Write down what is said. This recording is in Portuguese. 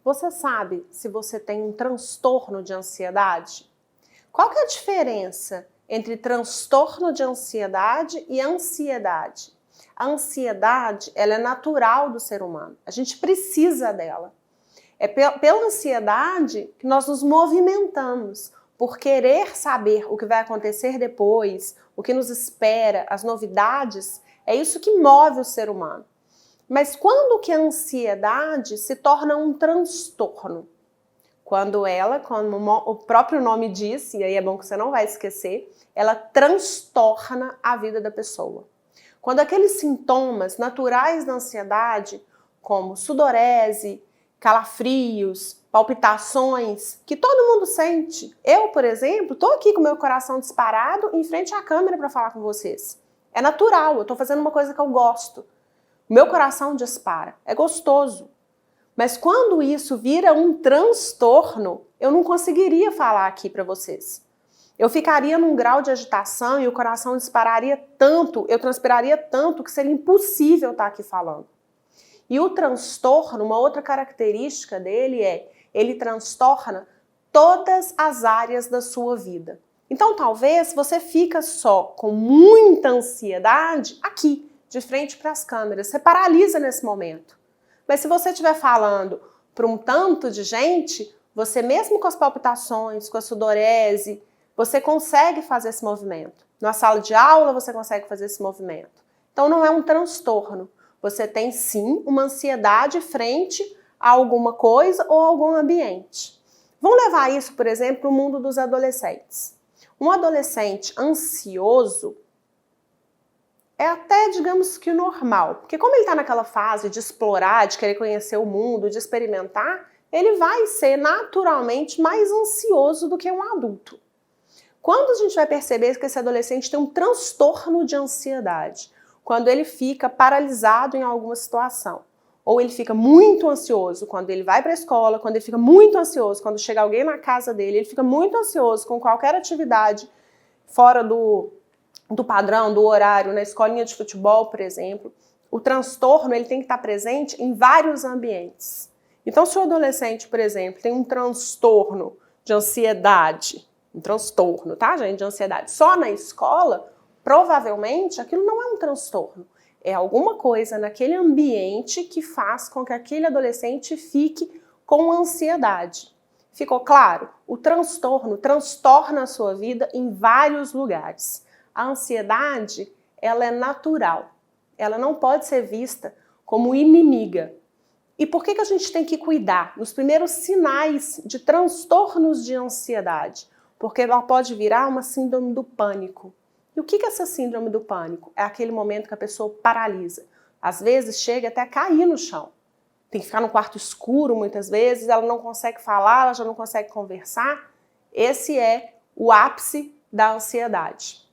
Você sabe se você tem um transtorno de ansiedade? Qual que é a diferença entre transtorno de ansiedade e ansiedade? A ansiedade, ela é natural do ser humano. A gente precisa dela. É pela ansiedade que nós nos movimentamos, por querer saber o que vai acontecer depois, o que nos espera, as novidades. É isso que move o ser humano. Mas quando que a ansiedade se torna um transtorno? Quando ela, como o próprio nome diz, e aí é bom que você não vai esquecer, ela transtorna a vida da pessoa. Quando aqueles sintomas naturais da ansiedade, como sudorese, calafrios, palpitações, que todo mundo sente. Eu, por exemplo, estou aqui com meu coração disparado em frente à câmera para falar com vocês. É natural, eu estou fazendo uma coisa que eu gosto. O meu coração dispara, é gostoso. Mas quando isso vira um transtorno, eu não conseguiria falar aqui para vocês. Eu ficaria num grau de agitação e o coração dispararia tanto, eu transpiraria tanto que seria impossível estar aqui falando. E o transtorno, uma outra característica dele é, ele transtorna todas as áreas da sua vida. Então talvez você fica só com muita ansiedade aqui, de frente para as câmeras, você paralisa nesse momento. Mas se você estiver falando para um tanto de gente, você mesmo com as palpitações, com a sudorese, você consegue fazer esse movimento. Na sala de aula você consegue fazer esse movimento. Então não é um transtorno. Você tem sim uma ansiedade frente a alguma coisa ou algum ambiente. Vamos levar isso, por exemplo, para o mundo dos adolescentes. Um adolescente ansioso é até, digamos que, normal. Porque como ele está naquela fase de explorar, de querer conhecer o mundo, de experimentar, ele vai ser naturalmente mais ansioso do que um adulto. Quando a gente vai perceber que esse adolescente tem um transtorno de ansiedade? Quando ele fica paralisado em alguma situação. Ou ele fica muito ansioso quando ele vai para a escola, quando ele fica muito ansioso quando chega alguém na casa dele, ele fica muito ansioso com qualquer atividade fora do padrão, do horário, na escolinha de futebol, por exemplo. O transtorno ele tem que estar presente em vários ambientes. Então, se o adolescente, por exemplo, tem um transtorno de ansiedade, um transtorno, tá, gente, de ansiedade, só na escola, provavelmente aquilo não é um transtorno. É alguma coisa naquele ambiente que faz com que aquele adolescente fique com ansiedade. Ficou claro? O transtorno transtorna a sua vida em vários lugares. A ansiedade, ela é natural. Ela não pode ser vista como inimiga. E por que a gente tem que cuidar nos primeiros sinais de transtornos de ansiedade? Porque ela pode virar uma síndrome do pânico. E o que é essa síndrome do pânico? É aquele momento que a pessoa paralisa. Às vezes chega até a cair no chão. Tem que ficar no quarto escuro muitas vezes, ela não consegue falar, ela já não consegue conversar. Esse é o ápice da ansiedade.